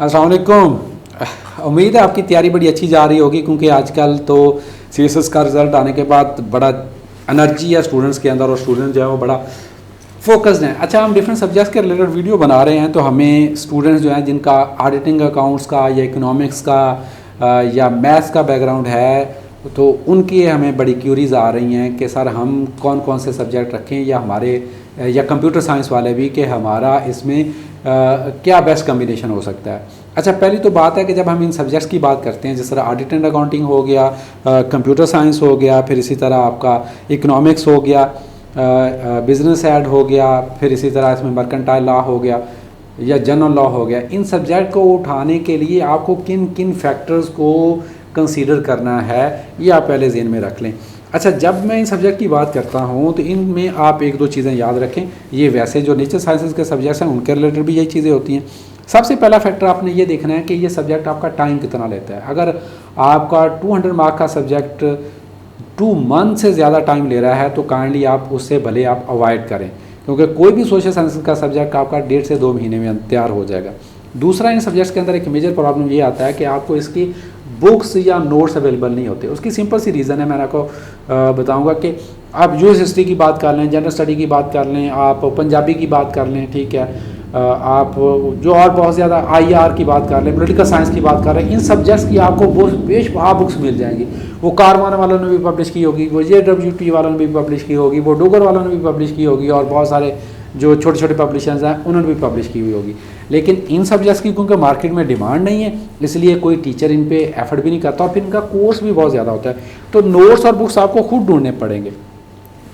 अस्सलाम वालेकुम। उम्मीद है आपकी तैयारी बड़ी अच्छी जा रही होगी, क्योंकि आजकल तो सीएसएस का रिज़ल्ट आने के बाद बड़ा एनर्जी है स्टूडेंट्स के अंदर और स्टूडेंट जो है वो बड़ा फोकस्ड हैं। अच्छा, हम डिफरेंट सब्जेक्ट्स के रिलेटेड वीडियो बना रहे हैं, तो हमें स्टूडेंट्स जो हैं जिनका ऑडिटिंग अकाउंट्स का या इकोनॉमिक्स का या मैथ्स का बैकग्राउंड है, तो उनकी हमें बड़ी क्यूरीज आ रही हैं कि सर हम कौन कौन से सब्जेक्ट रखें, या हमारे या कंप्यूटर साइंस वाले भी कि हमारा इसमें क्या बेस्ट कम्बिनेशन हो सकता है। अच्छा, पहली तो बात है कि जब हम इन सब्जेक्ट्स की बात करते हैं, जिस तरह ऑडिट एंड अकाउंटिंग हो गया, कंप्यूटर साइंस हो गया, फिर इसी तरह आपका इकोनॉमिक्स हो गया, बिजनेस एड हो गया, फिर इसी तरह इसमें मर्केंटाइल लॉ हो गया या जनरल लॉ हो गया, इन सब्जेक्ट को उठाने के लिए आपको किन किन फैक्टर्स को कंसीडर करना है, ये आप पहले ज़हन में रख लें। अच्छा, जब मैं इन सब्जेक्ट की बात करता हूँ तो इनमें आप एक दो चीज़ें याद रखें। ये वैसे जो नेचर साइंसेज के सब्जेक्ट्स हैं उनके रिलेटेड भी यही चीज़ें होती हैं। सबसे पहला फैक्टर आपने ये देखना है कि ये सब्जेक्ट आपका टाइम कितना लेता है। अगर आपका 200 मार्क का सब्जेक्ट 2 मंथ से ज़्यादा टाइम ले रहा है तो काइंडली आप उससे भले आप अवॉइड करें, क्योंकि कोई भी सोशल साइंस का सब्जेक्ट आपका 1.5 से 2 महीने में तैयार हो जाएगा। दूसरा, इन सब्जेक्ट्स के अंदर एक मेजर प्रॉब्लम ये आता है कि आपको इसकी बुक्स या नोट्स अवेलेबल नहीं होते। उसकी सिंपल सी रीज़न है, मैं आपको बताऊंगा कि आप यूएस हिस्ट्री की बात कर लें, जनरल स्टडी की बात कर लें, आप पंजाबी की बात कर लें, ठीक है, आप जो और बहुत ज़्यादा आईआर की बात कर लें, पॉलिटिकल साइंस की बात कर रहे हैं, इन सब्जेक्ट्स की आपको बेशुमार बुक्स मिल जाएंगी। वो कारवान वालों ने भी पब्लिश की होगी, वो JWT वालों ने भी पब्लिश की होगी, वो डोगर वालों ने भी पब्लिश की होगी, और बहुत सारे जो छोटे छोटे पब्लिशर्स हैं उन्होंने भी पब्लिश की हुई होगी। लेकिन इन सब्जेक्ट्स की क्योंकि मार्केट में डिमांड नहीं है, इसलिए कोई टीचर इन पे एफर्ट भी नहीं करता, और फिर इनका कोर्स भी बहुत ज़्यादा होता है, तो नोट्स और बुक्स आपको खुद ढूंढने पड़ेंगे।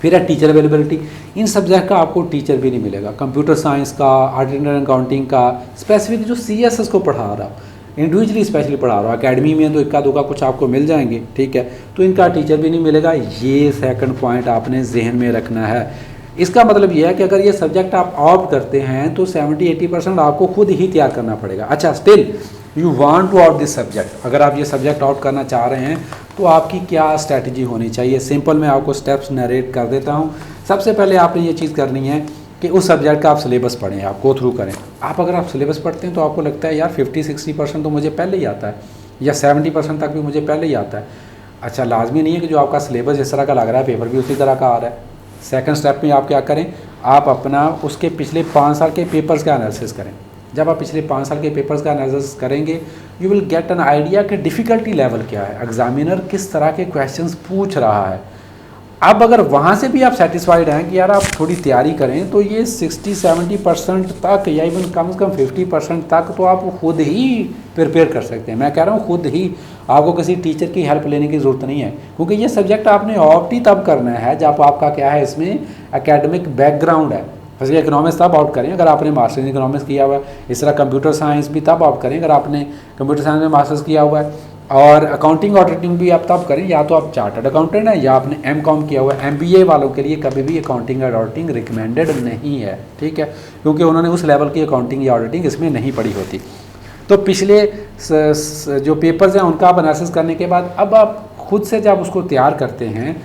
फिर है टीचर अवेलेबिलिटी। इन सब्जेक्ट का आपको टीचर भी नहीं मिलेगा। कंप्यूटर साइंस का, ऑडिट एंड अकाउंटिंग का, स्पेसिफिक जो CSS को पढ़ा रहा हो, इंडिविजुअली स्पेशली पढ़ा रहा हो, अकेडमी में तो इक्का दुक्का कुछ आपको मिल जाएंगे, ठीक है, तो इनका टीचर भी नहीं मिलेगा। ये सेकंड पॉइंट आपने जहन में रखना है। इसका मतलब ये है कि अगर ये सब्जेक्ट आप ऑप्ट करते हैं तो 70-80% आपको खुद ही तैयार करना पड़ेगा। अच्छा, still you want to opt this subject, अगर आप ये सब्जेक्ट ऑप्ट करना चाह रहे हैं तो आपकी क्या स्ट्रैटेजी होनी चाहिए। सिंपल मैं आपको स्टेप्स नरेट कर देता हूँ। सबसे पहले आपने ये चीज़ करनी है कि उस सब्जेक्ट का आप सिलेबस पढ़ें, आप गो थ्रू करें। अगर आप सिलेबस पढ़ते हैं तो आपको लगता है यार 50-60% तो मुझे पहले ही आता है, या 70% तक भी मुझे पहले ही आता है। अच्छा, लाजमी नहीं है कि जो आपका सिलेबस जिस तरह का लग रहा है पेपर भी उसी तरह का आ रहा है। सेकंड स्टेप में आप क्या करें, आप अपना उसके पिछले 5 साल के पेपर्स का एनालिसिस करें। जब आप पिछले 5 साल के पेपर्स का एनालिसिस करेंगे, you will get an idea कि डिफ़िकल्टी लेवल क्या है, एग्जामिनर किस तरह के क्वेश्चंस पूछ रहा है। अब अगर वहाँ से भी आप सेटिस्फाइड हैं कि यार आप थोड़ी तैयारी करें, तो ये 60-70% तक या इवन कम से कम 50% तक तो आप खुद ही प्रिपेयर कर सकते हैं। मैं कह रहा हूँ खुद ही, आपको किसी टीचर की हेल्प लेने की ज़रूरत नहीं है, क्योंकि ये सब्जेक्ट आपने ऑप्ट ही तब करना है जब आपका क्या है, इसमें एकेडमिक बैकग्राउंड है। वैसे इकोनॉमिक्स तब आउट करें अगर आपने मास्टर्स इन इकोनॉमिक्स किया हुआ है। इस तरह कंप्यूटर साइंस भी तब आउट करें अगर आपने कंप्यूटर साइंस में मास्टर्स किया हुआ है। और अकाउंटिंग ऑडिटिंग भी आप तब करें, या तो आप चार्टर्ड अकाउंटेंट हैं या आपने MCOM किया हुआ है। MBA वालों के लिए कभी भी अकाउंटिंग और ऑडिटिंग रिकमेंडेड नहीं है, ठीक है, क्योंकि उन्होंने उस लेवल की अकाउंटिंग या ऑडिटिंग इसमें नहीं पढ़ी होती। तो पिछले जो पेपर्स हैं उनका आप एनालिसिस करने के बाद अब आप खुद से जब उसको तैयार करते हैं,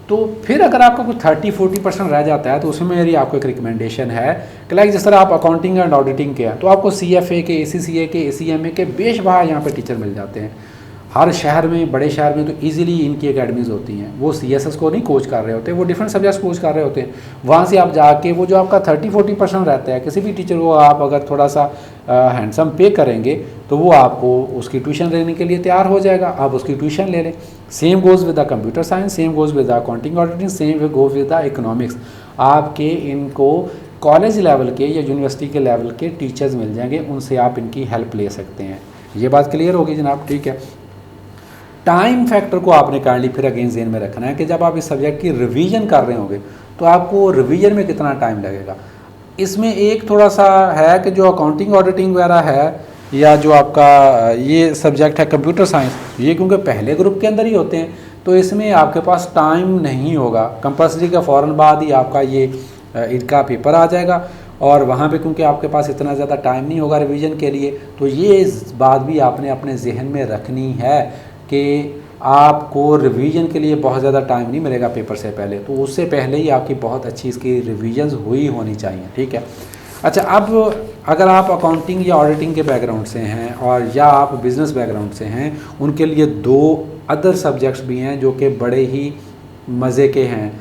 तो फिर अगर आपका कुछ 30-40% रह जाता है तो उसमें मेरी आपको एक रिकमेंडेशन है कि लाइक जिस तरह आप अकाउंटिंग एंड ऑडिटिंग के हैं तो आपको CFA के, ACCA के, ACMA के बेशुमार यहाँ पे टीचर मिल जाते हैं। हर शहर में, बड़े शहर में तो इजीली इनकी एकेडमीज़ होती हैं। वो CSS को नहीं कोच कर रहे होते, वो डिफरेंट सब्जेक्ट्स कोच कर रहे होते हैं। वहाँ से आप जाके वो जो आपका 30-40% रहता है, किसी भी टीचर को आप अगर थोड़ा सा हैंडसम पे करेंगे तो वो आपको उसकी ट्यूशन लेने के लिए तैयार हो जाएगा। आप उसकी ट्यूशन ले लें। Same goes with the computer science, same goes with the accounting auditing, same goes with the economics. आपके इनको कॉलेज लेवल के या यूनिवर्सिटी के लेवल के टीचर्स मिल जाएंगे, उनसे आप इनकी हेल्प ले सकते हैं। ये बात क्लियर होगी जनाब, ठीक है। टाइम फैक्टर को आपने काइंडली फिर अगेन ज़हन में रखना है कि जब आप इस सब्जेक्ट की रिवीजन कर रहे होंगे तो आपको रिवीजन में कितना टाइम लगेगा। इसमें एक थोड़ा सा है कि जो अकाउंटिंग ऑडिटिंग वगैरह है, या जो आपका ये सब्जेक्ट है कंप्यूटर साइंस, ये क्योंकि पहले ग्रुप के अंदर ही होते हैं तो इसमें आपके पास टाइम नहीं होगा। कंपल्सरी का फ़ौरन बाद ही आपका ये इनका पेपर आ जाएगा, और वहाँ पे क्योंकि आपके पास इतना ज़्यादा टाइम नहीं होगा रिवीजन के लिए, तो ये बात भी आपने अपने जहन में रखनी है कि आपको रिवीजन के लिए बहुत ज़्यादा टाइम नहीं मिलेगा पेपर से पहले, तो उससे पहले ही आपकी बहुत अच्छी इसकी रिवीजन्स हुई होनी चाहिए, ठीक है। अच्छा, अब अगर आप अकाउंटिंग या ऑडिटिंग के बैकग्राउंड से हैं और या आप बिज़नेस बैकग्राउंड से हैं, उनके लिए दो अदर सब्जेक्ट्स भी हैं जो कि बड़े ही मज़े के हैं।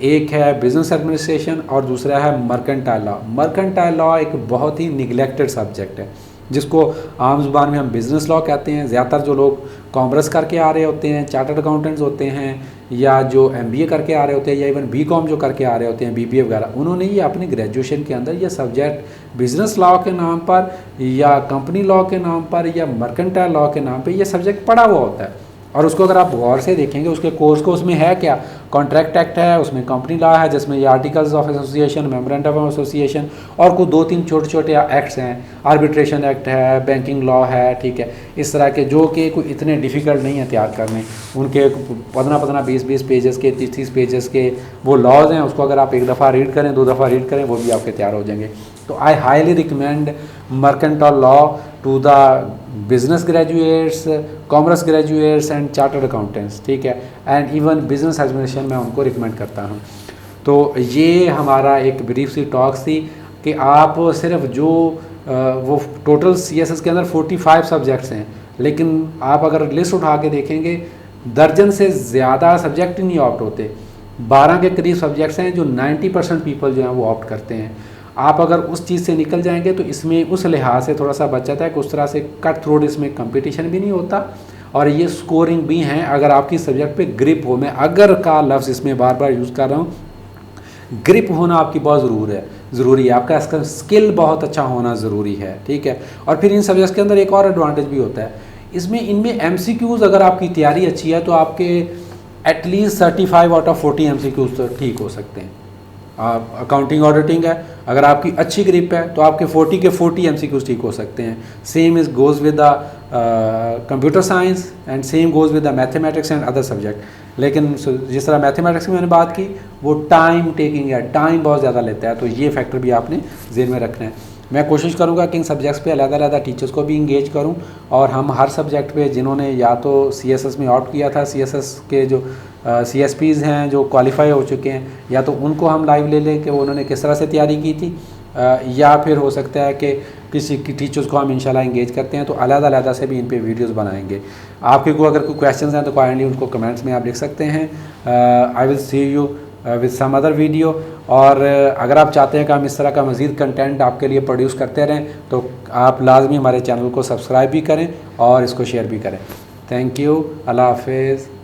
एक है बिज़नेस एडमिनिस्ट्रेशन और दूसरा है मर्केंटाइल लॉ। मर्केंटाइल लॉ एक बहुत ही निगलेक्टेड सब्जेक्ट है, जिसको आम ज़ुबान में हम बिज़नेस लॉ कहते हैं। ज़्यादातर जो लोग कॉमर्स करके आ रहे होते हैं, चार्टर्ड अकाउंटेंट्स होते हैं, या जो MBA करके आ रहे होते हैं, या इवन BCom जो करके आ रहे होते हैं, BBA वगैरह, उन्होंने ये अपनी ग्रेजुएशन के अंदर ये सब्जेक्ट बिज़नेस लॉ के नाम पर या कंपनी लॉ के नाम पर या मर्केंटाइल लॉ के नाम पर ये सब्जेक्ट पढ़ा हुआ होता है। और उसको अगर आप गौर से देखेंगे उसके कोर्स को, उसमें है क्या, कॉन्ट्रैक्ट एक्ट है, उसमें कंपनी लॉ है जिसमें ये articles of association, memorandum of association और कुछ 2-3 छोटे छोटे एक्ट्स हैं, आर्बिट्रेशन एक्ट है, बैंकिंग लॉ है, ठीक है, इस तरह के जो कि कोई इतने डिफ़िकल्ट नहीं है तैयार करने। उनके 15-15, 20-20 पेजेस के, 30-30 पेजेस के वो लॉज हैं। उसको अगर आप एक दफ़ा रीड करें, 2 दफ़ा रीड करें, वो भी आपके तैयार हो जाएंगे। तो I highly recommend mercantile law to the business graduates, commerce graduates and chartered accountants, ठीक है, एंड इवन बिजनेस एडमिनिस्ट्रेशन मैं उनको रिकमेंड करता हूँ। तो ये हमारा एक ब्रीफ सी टॉक थी कि आप सिर्फ जो वो टोटल CSS के अंदर 45 सब्जेक्ट्स हैं, लेकिन आप अगर लिस्ट उठा के देखेंगे दर्जन से ज़्यादा सब्जेक्ट ही नहीं ऑप्ट होते। 12 के करीब सब्जेक्ट्स हैं जो 90% पीपल जो हैं वो ऑप्ट करते हैं। आप अगर उस चीज़ से निकल जाएंगे तो इसमें उस लिहाज से थोड़ा सा बच जाता है कि उस तरह से कट थ्रोट इसमें कंपटीशन भी नहीं होता और ये स्कोरिंग भी हैं अगर आपकी सब्जेक्ट पे ग्रिप हो। मैं अगर का लफ्ज़ इसमें बार बार यूज़ कर रहा हूँ, ग्रिप होना आपकी बहुत ज़रूरी है, आपका इसका स्किल बहुत अच्छा होना ज़रूरी है, ठीक है। और फिर इन सब्जेक्ट्स के अंदर एक और एडवांटेज भी होता है, इनमें MCQs अगर आपकी तैयारी अच्छी है तो आपके एटलीस्ट 35 आउट ऑफ 40 MCQs तो ठीक हो सकते हैं। अकाउंटिंग ऑडिटिंग है, अगर आपकी अच्छी ग्रिप है तो आपके 40 के 40 MCQs ठीक हो सकते हैं। Same is goes with the computer science and same goes with the mathematics and other subject. लेकिन जिस तरह मैथमेटिक्स की मैंने बात की वो टाइम टेकिंग है, टाइम बहुत ज़्यादा लेता है, तो ये फैक्टर भी आपने ज़हन में रखना है। मैं कोशिश करूंगा कि इन सब्जेक्ट्स पे अलग-अलग टीचर्स को भी इंगेज करूं और हम हर सब्जेक्ट पे जिन्होंने या तो CSS में ऑप्ट किया था, CSS के जो CSPs हैं जो क्वालिफाई हो चुके हैं, या तो उनको हम लाइव ले लें कि उन्होंने किस तरह से तैयारी की थी, या फिर हो सकता है कि किसी की टीचर्स को हम इंशाल्लाह इंगेज करते हैं तो अलग-अलग से भी इन पे वीडियोस बनाएंगे। आपके को अगर कोई क्वेश्चंस हैं तो काइंडली उनको कमेंट्स में आप लिख सकते हैं। I will see you with some other video. और अगर आप चाहते हैं कि हम इस तरह का मज़ीद कंटेंट आपके लिए प्रोड्यूस करते रहें तो आप लाजमी हमारे चैनल को सब्सक्राइब भी करें और इसको शेयर भी करें। थैंक यू, अल्लाह हाफिज़।